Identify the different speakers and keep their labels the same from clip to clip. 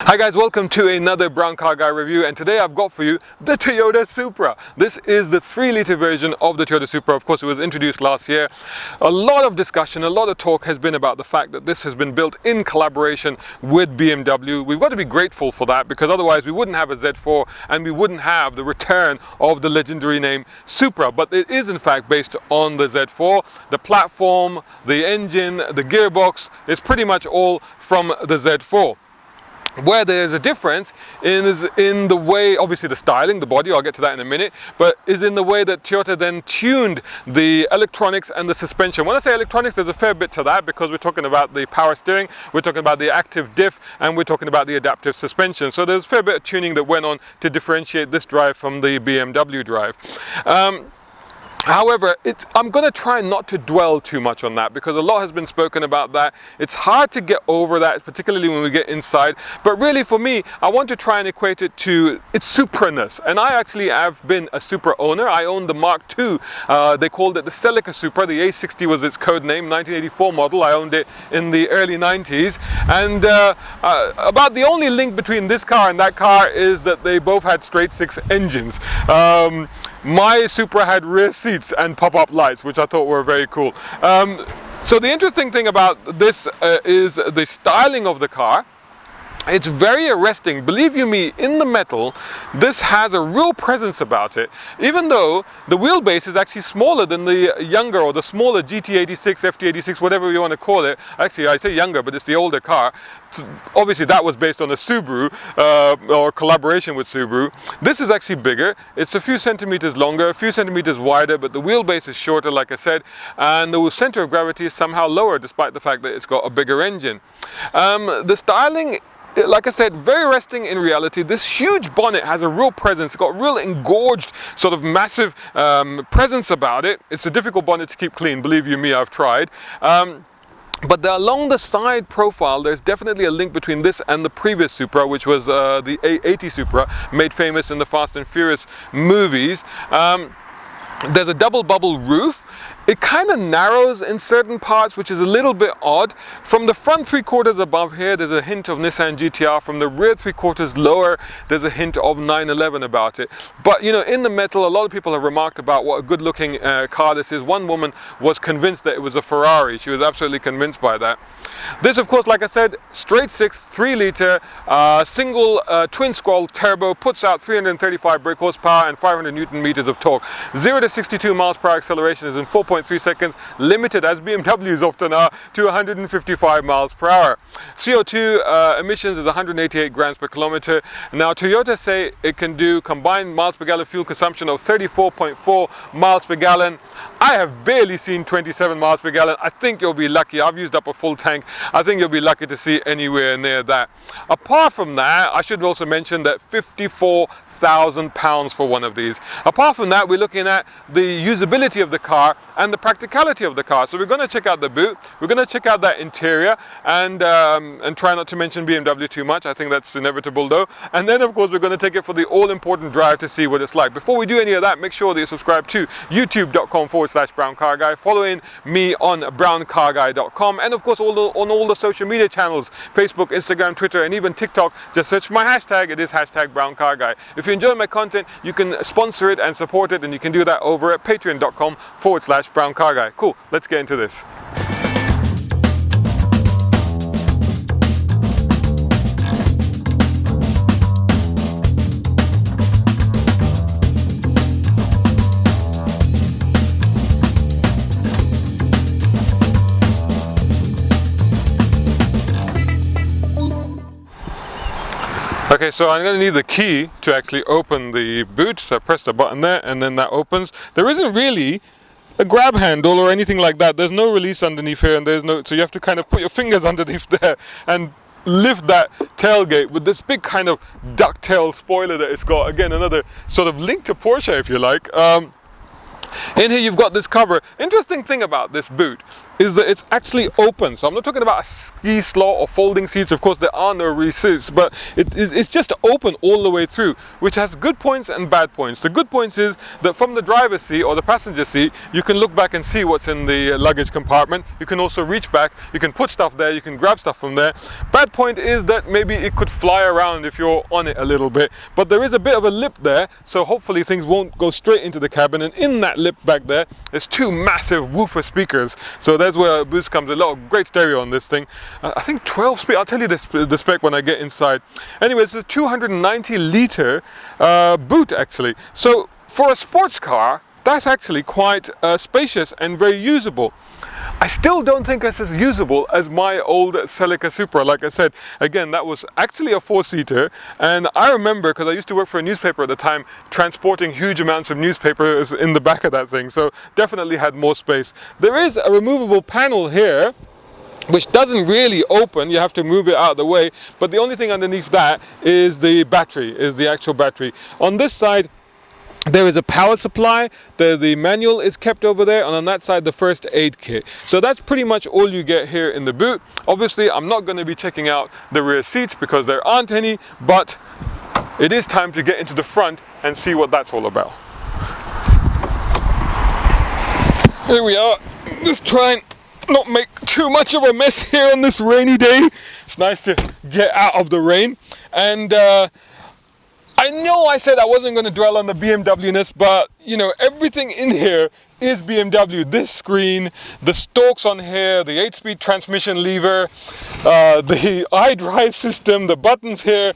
Speaker 1: Hi guys, welcome to another Brown Car Guy review, and today I've got for you the Toyota Supra. This is the 3-litre version of the Toyota Supra. Of course, it was introduced last year. A lot of discussion, a lot of talk has been about the fact that this has been built in collaboration with BMW. We've got to be grateful for that, because otherwise we wouldn't have a Z4 and we wouldn't have the return of the legendary name Supra. But it is in fact based on the Z4. The platform, the engine, the gearbox is pretty much all from the Z4. Where there's a difference is in the way, obviously the styling, the body, I'll get to that in a minute, but is in the way that Toyota then tuned the electronics and the suspension. When I say electronics, there's a fair bit to that, because we're talking about the power steering, we're talking about the active diff, and we're talking about the adaptive suspension. So there's a fair bit of tuning that went on to differentiate this drive from the BMW drive. However, I'm going to try not to dwell too much on that, because a lot has been spoken about that. It's hard to get over that, particularly when we get inside. But really for me, I want to try and equate it to its Supra-ness. And I actually have been a Supra owner. I owned the Mark II. They called it the Celica Supra. The A60 was its code name, 1984 model. I owned it in the early 90s. And about the only link between this car and that car is that they both had straight-six engines. My Supra had rear seats and pop-up lights, which I thought were very cool. So the interesting thing about this is the styling of the car. It's very arresting. Believe you me, in the metal, this has a real presence about it, even though the wheelbase is actually smaller than the younger or the smaller GT86, FT86, whatever you want to call it. Actually, I say younger, but it's the older car. Obviously, that was based on a Subaru or collaboration with Subaru. This is actually bigger. It's a few centimeters longer, a few centimeters wider, but the wheelbase is shorter, like I said, and the center of gravity is somehow lower, despite the fact that it's got a bigger engine. The styling, like I said, very arresting in reality. This huge bonnet has a real presence. It's got real engorged, sort of massive presence about it. It's a difficult bonnet to keep clean, believe you me, I've tried. But along the side profile, there's definitely a link between this and the previous Supra, which was the A80 Supra, made famous in the Fast and Furious movies. There's a double bubble roof. It kind of narrows in certain parts, which is a little bit odd. From the front 3/4 above here, there's a hint of Nissan GT-R. From the rear 3/4 lower, there's a hint of 911 about it. But you know, in the metal, a lot of people have remarked about what a good looking car this is. One woman was convinced that it was a Ferrari. She was absolutely convinced by that. This, of course, like I said, straight 6, 3-litre, single twin scroll turbo, puts out 335 brake horsepower and 500 Newton meters of torque. 0 to 62 miles per hour acceleration is in 4.3 seconds, limited, as BMWs often are, to 155 miles per hour. CO2 emissions is 188 grams per kilometer. Now, Toyota say it can do combined miles per gallon fuel consumption of 34.4 miles per gallon. I have barely seen 27 miles per gallon. I think you'll be lucky. I've used up a full tank. I think you'll be lucky to see anywhere near that. Apart from that, I should also mention that 54,000 pounds for one of these. Apart from that, we're looking at the usability of the car and the practicality of the car. So we're going to check out the boot, we're going to check out that interior, and try not to mention BMW too much. I think that's inevitable though. And then of course we're going to take it for the all-important drive to see what it's like. Before we do any of that, make sure that you subscribe to youtube.com/browncarguy, following me on browncarguy.com, and of course on all the social media channels, Facebook, Instagram, Twitter, and even TikTok. Just search my hashtag. It is #browncarguy. If you enjoy my content, you can sponsor it and support it, and you can do that over at patreon.com/browncarguy. Cool, let's get into this. Okay, so I'm going to need the key to actually open the boot. So I press the button there, and then that opens. There isn't really a grab handle or anything like that. There's no release underneath here, and there's no, so you have to kind of put your fingers underneath there and lift that tailgate with this big kind of ducktail spoiler that it's got. Again, another sort of link to Porsche, if you like. In here you've got this cover. Interesting thing about this boot is that it's actually open. So I'm not talking about a ski slot or folding seats. Of course, there are no recess, but it's just open all the way through, which has good points and bad points. The good points is that from the driver's seat or the passenger seat, you can look back and see what's in the luggage compartment. You can also reach back, you can put stuff there, you can grab stuff from there. Bad point is that maybe it could fly around if you're on it a little bit, but there is a bit of a lip there, so hopefully things won't go straight into the cabin. And in that lip back there, there's two massive woofer speakers, so that's where a boost comes. A lot of great stereo on this thing. I think 12 speed. I'll tell you the spec when I get inside. Anyway, it's a 290 litre boot actually. So for a sports car, that's actually quite spacious and very usable. I still don't think it's as usable as my old Toyota Supra. Like I said, again, that was actually a 4-seater, and I remember, because I used to work for a newspaper at the time, transporting huge amounts of newspapers in the back of that thing, so definitely had more space. There is a removable panel here, which doesn't really open. You have to move it out of the way, but the only thing underneath that is the battery, is the actual battery. On this side, there is a power supply, the manual is kept over there, and on that side the first aid kit. So that's pretty much all you get here in the boot. Obviously I'm not going to be checking out the rear seats because there aren't any, but it is time to get into the front and see what that's all about. Here we are. Just try and not make too much of a mess here on this rainy day. It's nice to get out of the rain. And I know I said I wasn't going to dwell on the BMW-ness, but you know, everything in here is BMW. This screen, the stalks on here, the 8-speed transmission lever, the iDrive system, the buttons here.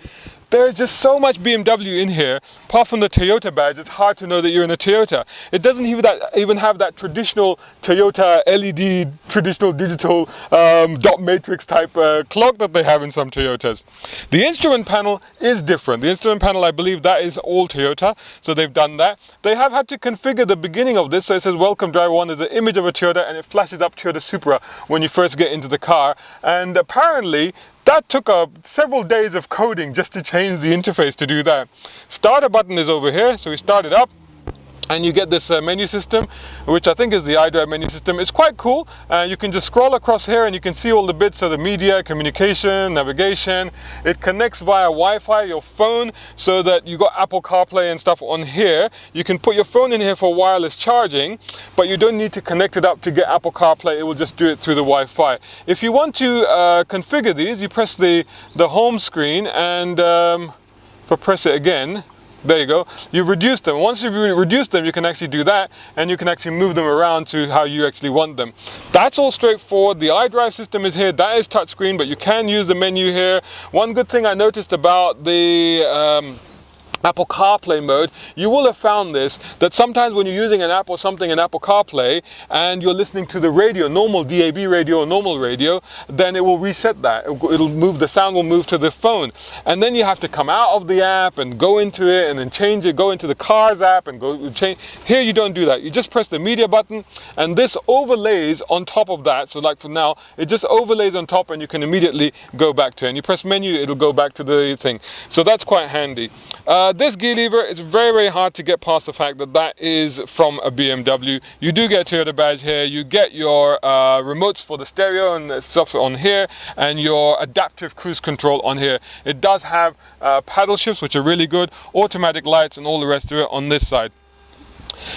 Speaker 1: There's just so much BMW in here. Apart from the Toyota badge, it's hard to know that you're in a Toyota. It doesn't even have that traditional Toyota LED, traditional digital dot matrix type clock that they have in some Toyotas. The instrument panel is different. The instrument panel, I believe that is all Toyota, so they've done that. They have had to configure the beginning of this, so it says welcome driver 1, there's an image of a Toyota, and it flashes up Toyota Supra when you first get into the car. And apparently that took several days of coding just to change the interface to do that. Starter button is over here, so we start it up and you get this menu system, which I think is the iDrive menu system. It's quite cool. You can just scroll across here and you can see all the bits of the media, communication, navigation. It connects via Wi-Fi, your phone, so that you got Apple CarPlay and stuff on here. You can put your phone in here for wireless charging, but you don't need to connect it up to get Apple CarPlay. It will just do it through the Wi-Fi. If you want to configure these, you press the home screen, and if I press it again, there you go. You've reduced them. Once you've reduced them, you can actually do that, and you can actually move them around to how you actually want them. That's all straightforward. The iDrive system is here. That is touchscreen, but you can use the menu here. One good thing I noticed about the Apple CarPlay mode, you will have found this, that sometimes when you're using an app or something in Apple CarPlay and you're listening to the radio, normal DAB radio or normal radio, then it will reset that. It'll move, the sound will move to the phone. And then you have to come out of the app and go into it and then change it, go into the Cars app and go change. Here you don't do that. You just press the media button and this overlays on top of that. So like for now, it just overlays on top and you can immediately go back to it. And you press menu, it'll go back to the thing. So that's quite handy. This gear lever is very, very hard to get past the fact that that is from a BMW. You do get a Toyota badge here. You get your remotes for the stereo and stuff on here, and your adaptive cruise control on here. It does have paddle shifts, which are really good, automatic lights and all the rest of it on this side.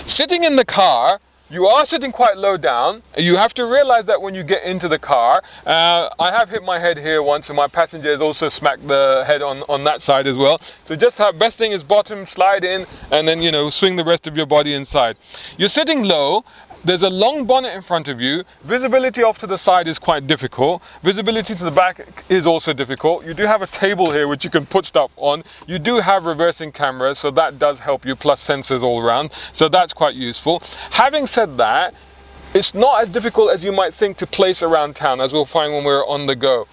Speaker 1: Sitting in the car, you are sitting quite low down. You have to realize that when you get into the car. I have hit my head here once, and my passenger has also smacked the head on that side as well. So just best thing is bottom, slide in, and then, you know, swing the rest of your body inside. You're sitting low. There's a long bonnet in front of you. Visibility off to the side is quite difficult. Visibility to the back is also difficult. You do have a table here which you can put stuff on. You do have reversing cameras, so that does help you, plus sensors all around. So that's quite useful. Having said that, it's not as difficult as you might think to place around town, as we'll find when we're on the go.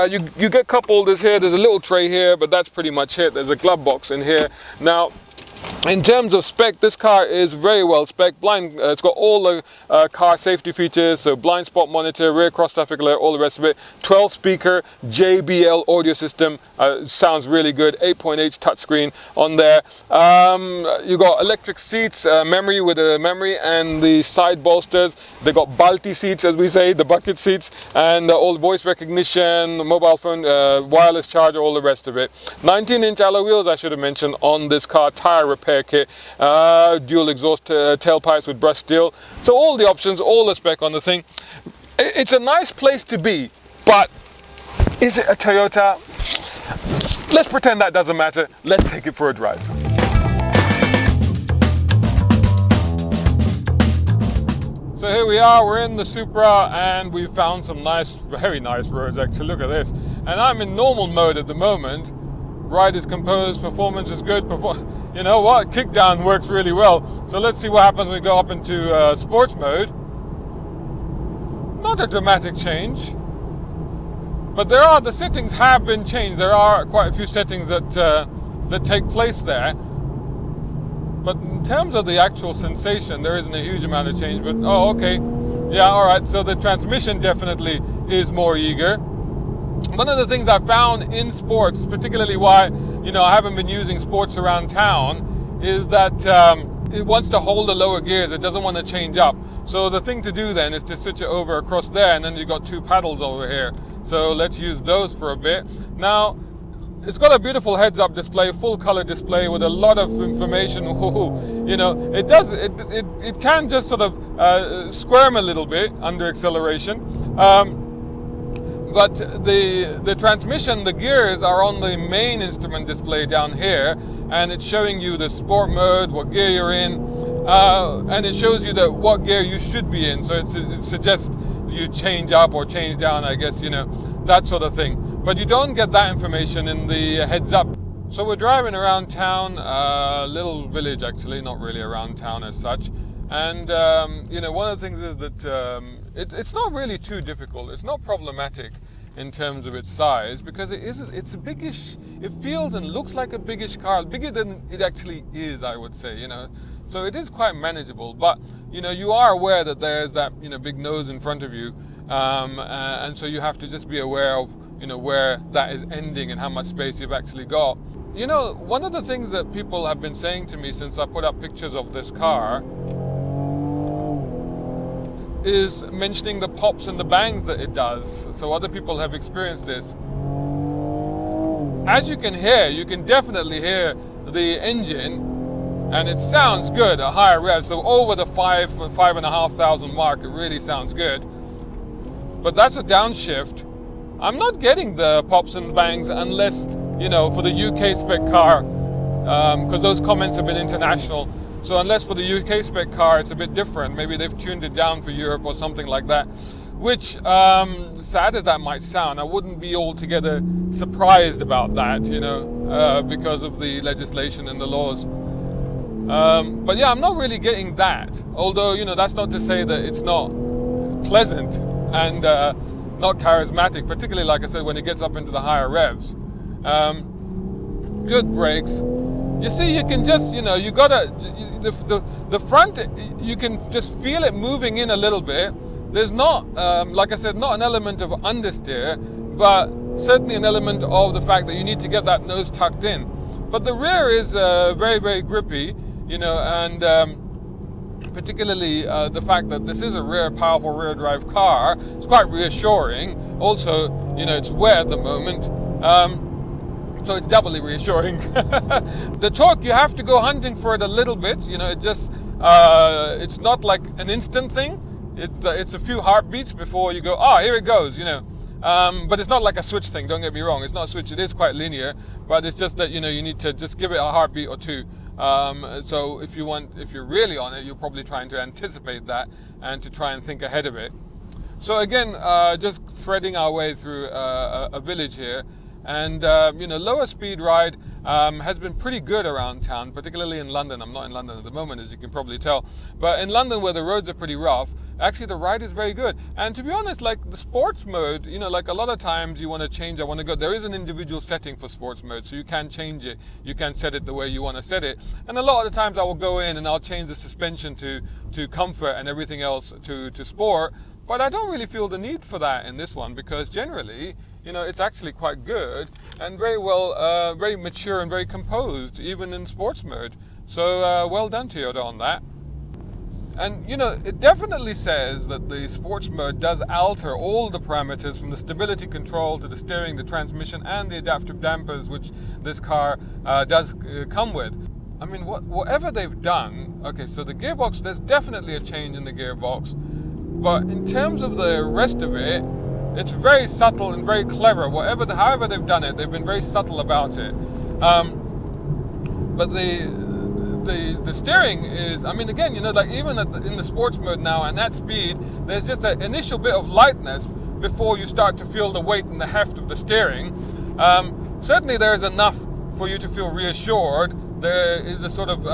Speaker 1: You get cup holders here. There's a little tray here, but that's pretty much it. There's a glove box in here. Now, In terms of spec, this car is very well spec. It's got all the car safety features, so blind spot monitor, rear cross traffic alert, all the rest of it. 12 speaker JBL audio system, sounds really good. 8.8 touchscreen on there. You got electric seats, memory with a memory, and the side bolsters. They got Balti seats, as we say, the bucket seats, and all the voice recognition, mobile phone, wireless charger, all the rest of it. 19-inch alloy wheels, I should have mentioned, on this car. Tire repair kit, dual exhaust tailpipes with brushed steel. So all the options, all the spec on the thing. It's a nice place to be, but is it a Toyota? Let's pretend that doesn't matter. Let's take it for a drive. So here we are, we're in the Supra, and we found some nice, very nice roads actually. Look at this. And I'm in normal mode at the moment. Ride is composed, performance is good. You know what? Kickdown works really well. So let's see what happens when we go up into sports mode. Not a dramatic change, but the settings have been changed. There are quite a few settings that take place there. But in terms of the actual sensation, there isn't a huge amount of change. But oh, okay, yeah, all right. So the transmission definitely is more eager. One of the things I found in sports, particularly why I haven't been using sports around town, is that it wants to hold the lower gears. It doesn't want to change up. So the thing to do then is to switch it over across there, and then you've got two paddles over here. So let's use those for a bit. Now, it's got a beautiful heads-up display, full color display with a lot of information. It can just sort of squirm a little bit under acceleration. But the transmission, the gears are on the main instrument display down here, and it's showing you the sport mode, what gear you're in, and it shows you what gear you should be in. So it suggests you change up or change down, I guess, that sort of thing. But you don't get that information in the heads up. So we're driving around town, a little village actually, not really around town as such. And one of the things is that it's not really too difficult. It's not problematic in terms of its size, because it's a biggish. It feels and looks like a biggish car, bigger than it actually is, I would say. So it is quite manageable. But you are aware that there's that big nose in front of you, and so you have to just be aware of where that is ending and how much space you've actually got. One of the things that people have been saying to me since I put up pictures of this car is mentioning the pops and the bangs that it does. So other people have experienced this. As you can hear, you can definitely hear the engine, and it sounds good at higher revs. So over the 5,500 mark, it really sounds good. But that's a downshift. I'm not getting the pops and bangs unless, for the UK spec car, because those comments have been international. So unless for the UK spec car, it's a bit different. Maybe they've tuned it down for Europe or something like that. Which, sad as that might sound, I wouldn't be altogether surprised about that, because of the legislation and the laws. But yeah, I'm not really getting that. Although, that's not to say that it's not pleasant and not charismatic, particularly, like I said, when it gets up into the higher revs. Good brakes. You see, you can just, you gotta, the front, you can just feel it moving in a little bit. There's not, like I said, not an element of understeer, but certainly an element of the fact that you need to get that nose tucked in. But the rear is very, very grippy, and particularly the fact that this is a powerful rear drive car, it's quite reassuring. Also, it's wet at the moment. So it's doubly reassuring. The torque, you have to go hunting for it a little bit. It's not like an instant thing. It's a few heartbeats before you go, here it goes, But it's not like a switch thing, don't get me wrong. It's not a switch, it is quite linear, but it's just that, you need to just give it a heartbeat or two. So if you're really on it, you're probably trying to anticipate that and to try and think ahead of it. So again, just threading our way through a village here. And lower speed ride has been pretty good around town, particularly in London. I'm not in London at the moment, as you can probably tell, but in London, where the roads are pretty rough, actually the ride is very good. And to be honest, like the sports mode, like a lot of times you want to change, there is an individual setting for sports mode, so you can change it, you can set it the way you want to set it. And a lot of the times I will go in and I'll change the suspension to comfort and everything else to sport, but I don't really feel the need for that in this one, because generally, it's actually quite good and very well, very mature and very composed, even in sports mode. So well done, Toyota, on that. And it definitely says that the sports mode does alter all the parameters, from the stability control to the steering, the transmission, and the adaptive dampers, which this car does come with. I mean, whatever they've done, okay, so the gearbox, there's definitely a change in the gearbox, but in terms of the rest of it, it's very subtle and very clever. However they've done it, they've been very subtle about it. But the steering is, I mean, again, like even in the sports mode now, and that speed, there's just an initial bit of lightness before you start to feel the weight and the heft of the steering. Certainly there is enough for you to feel reassured. There is the sort of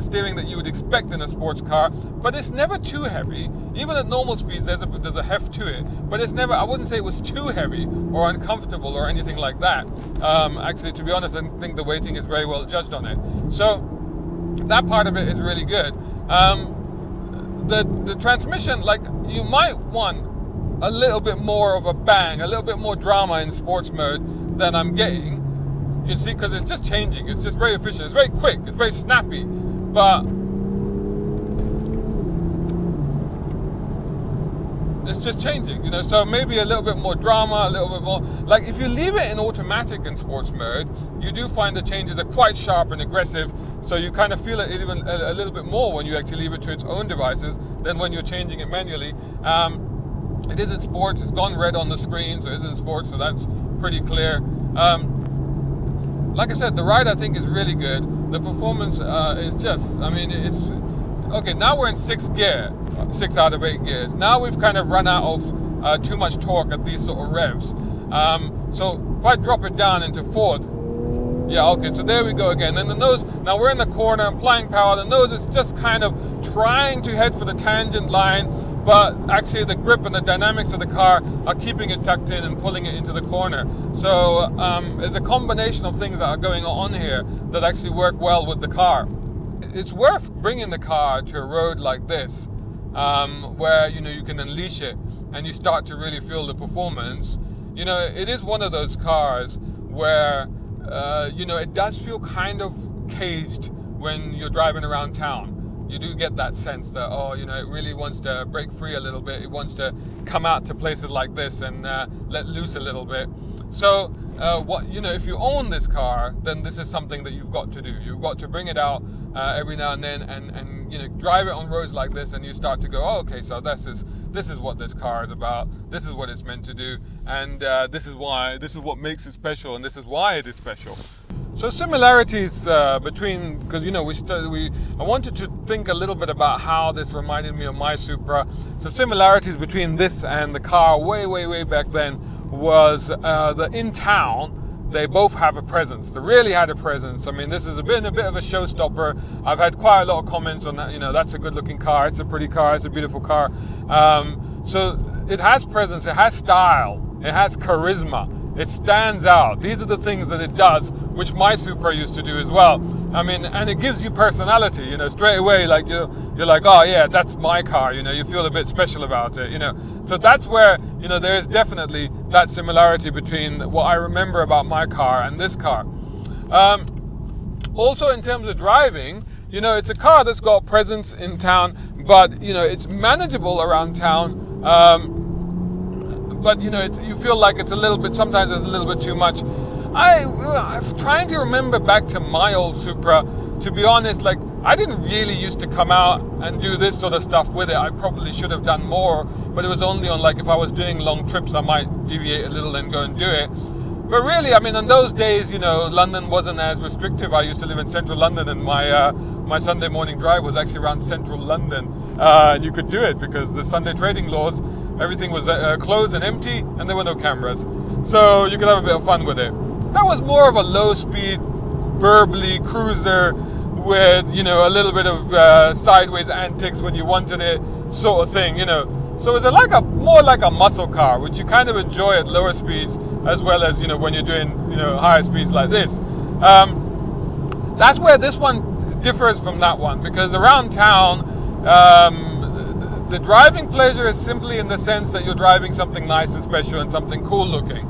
Speaker 1: steering that you would expect in a sports car, but it's never too heavy. Even at normal speeds, there's a heft to it, but it's never, I wouldn't say it was too heavy or uncomfortable or anything like that. Actually, to be honest, I think the weighting is very well judged on it. So that part of it is really good. The transmission, like, you might want a little bit more of a bang, a little bit more drama in sports mode than I'm getting. You see, because it's just changing. It's just very efficient. It's very quick. It's very snappy. But it's just changing, so maybe a little bit more drama, a little bit more. Like, if you leave it in automatic in sports mode, you do find the changes are quite sharp and aggressive, so you kind of feel it even a little bit more when you actually leave it to its own devices than when you're changing it manually. It is in sports. It's gone red on the screen, so it is in sports, so that's pretty clear. Like I said, the ride I think is really good. The performance is just, I mean, it's okay. Now we're in 6th gear, 6 out of 8 gears. Now we've kind of run out of too much torque at these sort of revs. So if I drop it down into 4th, yeah, okay, so there we go again. Then the nose, now we're in the corner, applying power. The nose is just kind of trying to head for the tangent line, but actually the grip and the dynamics of the car are keeping it tucked in and pulling it into the corner. So it's a combination of things that are going on here that actually work well with the car. It's worth bringing the car to a road like this, where you can unleash it and you start to really feel the performance. It is one of those cars where it does feel kind of caged when you're driving around town. You do get that sense that, it really wants to break free a little bit. It wants to come out to places like this and let loose a little bit. So, if you own this car, then this is something that you've got to do. You've got to bring it out every now and then and drive it on roads like this, and you start to go, oh, okay, so this is what this car is about. This is what it's meant to do, and this is what makes it special, and this is why it is special. So similarities between, because I wanted to think a little bit about how this reminded me of my Supra. So similarities between this and the car way back then was that in town they both have a presence. They really had a presence. I mean, this has been a bit of a showstopper. I've had quite a lot of comments on that. That's a good-looking car. It's a pretty car. It's a beautiful car. So it has presence. It has style. It has charisma. It stands out. These are the things that it does, which my Supra used to do as well. I mean, and it gives you personality, straight away, like you're like, oh yeah, that's my car, you feel a bit special about it, So that's where, there is definitely that similarity between what I remember about my car and this car. Also in terms of driving, it's a car that's got presence in town, but, it's manageable around town. But you feel like it's a little bit, sometimes it's a little bit too much. I'm trying to remember back to my old Supra. To be honest, like, I didn't really used to come out and do this sort of stuff with it. I probably should have done more, but it was only on, like, if I was doing long trips, I might deviate a little and go and do it. But really, I mean, in those days, London wasn't as restrictive. I used to live in central London, and my Sunday morning drive was actually around central London. And you could do it because the Sunday trading laws, everything was closed and empty, and there were no cameras. So you could have a bit of fun with it. that was more of a low-speed, burbly cruiser with, you know, a little bit of sideways antics when you wanted it, sort of thing, you know. So it's more like a muscle car, which you kind of enjoy at lower speeds, as well as, you know, when you're doing, you know, higher speeds like this. That's where this one differs from that one, because around town, the driving pleasure is simply in the sense that you're driving something nice and special and something cool looking.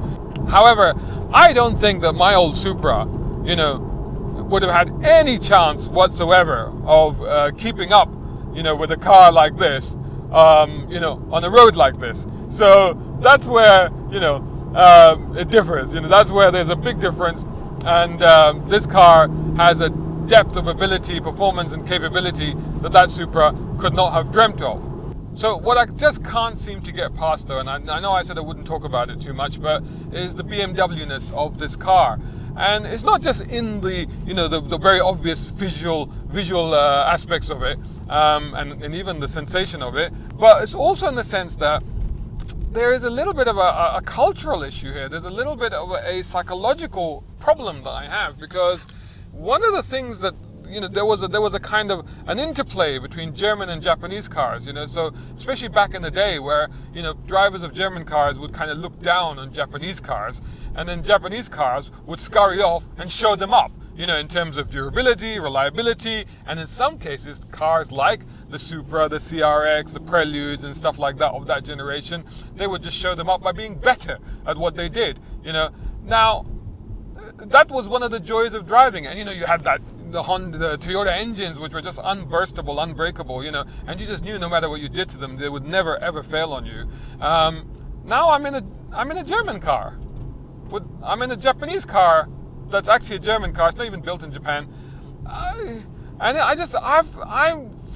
Speaker 1: However, I don't think that my old Supra, you know, would have had any chance whatsoever of keeping up, you know, with a car like this, you know, on a road like this. So that's where, you know, it differs. You know, that's where there's a big difference. And this car has a depth of ability, performance, and capability that Supra could not have dreamt of. So what I just can't seem to get past, though, and I know I said I wouldn't talk about it too much, but is the BMW-ness of this car. And it's not just in the, you know, the very obvious visual aspects of it, and even the sensation of it, but it's also in the sense that there is a little bit of a cultural issue here. There's a little bit of a psychological problem that I have, because one of the things that, you know, there was a kind of an interplay between German and Japanese cars, you know, so especially back in the day where, you know, drivers of German cars would kind of look down on Japanese cars, and then Japanese cars would scurry off and show them up, you know, in terms of durability, reliability, and in some cases cars like the Supra, the CRX, the Preludes and stuff like that of that generation, they would just show them up by being better at what they did, you know. Now, that was one of the joys of driving, and you know, you had the Toyota engines, which were just unburstable, unbreakable, you know, and you just knew no matter what you did to them, they would never ever fail on you. Now I'm in a German car. I'm in a Japanese car that's actually a German car. It's not even built in Japan. I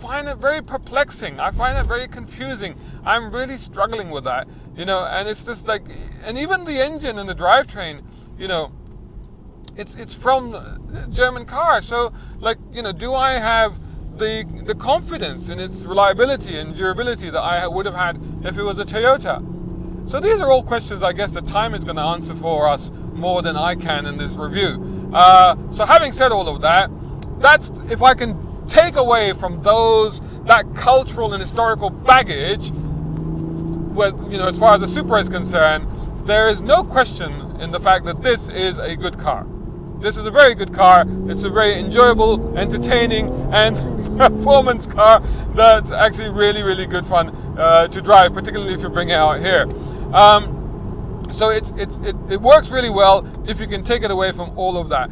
Speaker 1: find it very perplexing. I find it very confusing. I'm really struggling with that, you know, and it's just like, and even the engine and the drivetrain, you know, it's from German car. So, like, you know, do I have the confidence in its reliability and durability that I would have had if it was a Toyota? So these are all questions, I guess, that time is going to answer for us more than I can in this review. So having said all of that, that's, if I can take away from that cultural and historical baggage, with, you know, as far as the Supra is concerned, there is no question in the fact that this is a good car. This is a very good car. It's a very enjoyable, entertaining, and performance car that's actually really, really good fun to drive, particularly if you bring it out here. So it works really well if you can take it away from all of that.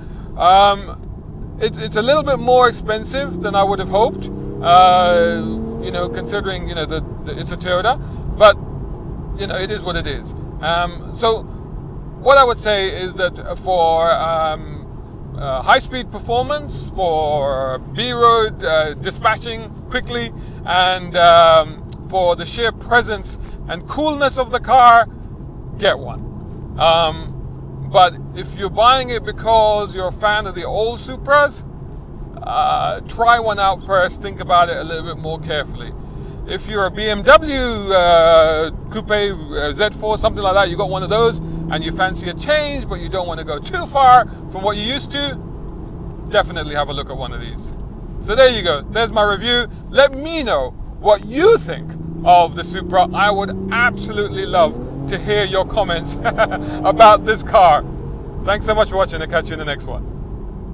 Speaker 1: It's a little bit more expensive than I would have hoped, you know, considering, you know, it's a Toyota, but, you know, it is what it is. So what I would say is that for high-speed performance, for B-road dispatching quickly, and for the sheer presence and coolness of the car, get one. But if you're buying it because you're a fan of the old Supras, try one out first, think about it a little bit more carefully. If you're a BMW Coupe Z4, something like that, you got one of those, and you fancy a change, but you don't want to go too far from what you used to, definitely have a look at one of these. So there you go. There's my review. Let me know what you think of the Supra. I would absolutely love to hear your comments about this car. Thanks so much for watching. I'll catch you in the next one.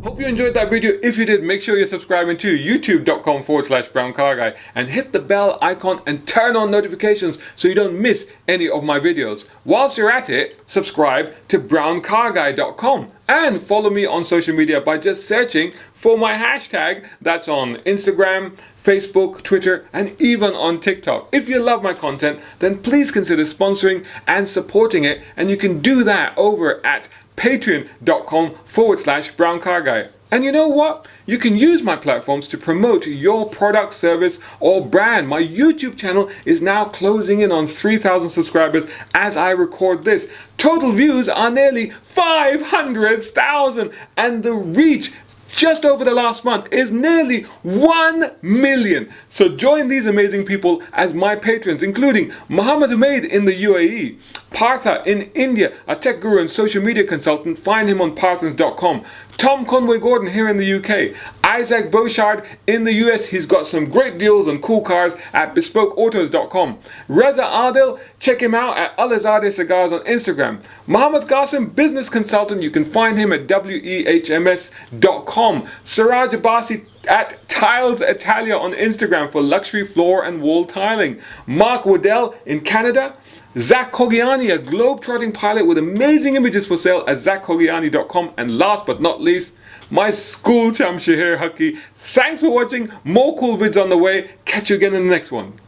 Speaker 1: Hope you enjoyed that video. If you did, make sure you're subscribing to youtube.com/browncarguy and hit the bell icon and turn on notifications so you don't miss any of my videos. Whilst you're at it, subscribe to browncarguy.com and follow me on social media by just searching for my hashtag. That's on Instagram, Facebook, Twitter, and even on TikTok. If you love my content, then please consider sponsoring and supporting it, and you can do that over at patreon.com/browncarguy. And you know what? You can use my platforms to promote your product, service, or brand. My YouTube channel is now closing in on 3,000 subscribers as I record this. Total views are nearly 500,000, and the reach just over the last month is nearly 1 million. So join these amazing people as my patrons, including Mohammed Umaid in the UAE, Partha in India, a tech guru and social media consultant. Find him on parthans.com. Tom Conway Gordon here in the UK, Isaac Beauchard in the US. He's got some great deals on cool cars at bespokeautos.com. Reza Adil, check him out at Alizadeh Cigars on Instagram. Mohammed Qasim, business consultant. You can find him at wehms.com. Siraj Abbasi at Tiles Italia on Instagram for luxury floor and wall tiling. Mark Waddell in Canada. Zach Kogiani, a globe-trotting pilot with amazing images for sale at zachkogiani.com. And last but not least, my school champ Shaheer Hakki. Thanks for watching. More cool vids on the way. Catch you again in the next one.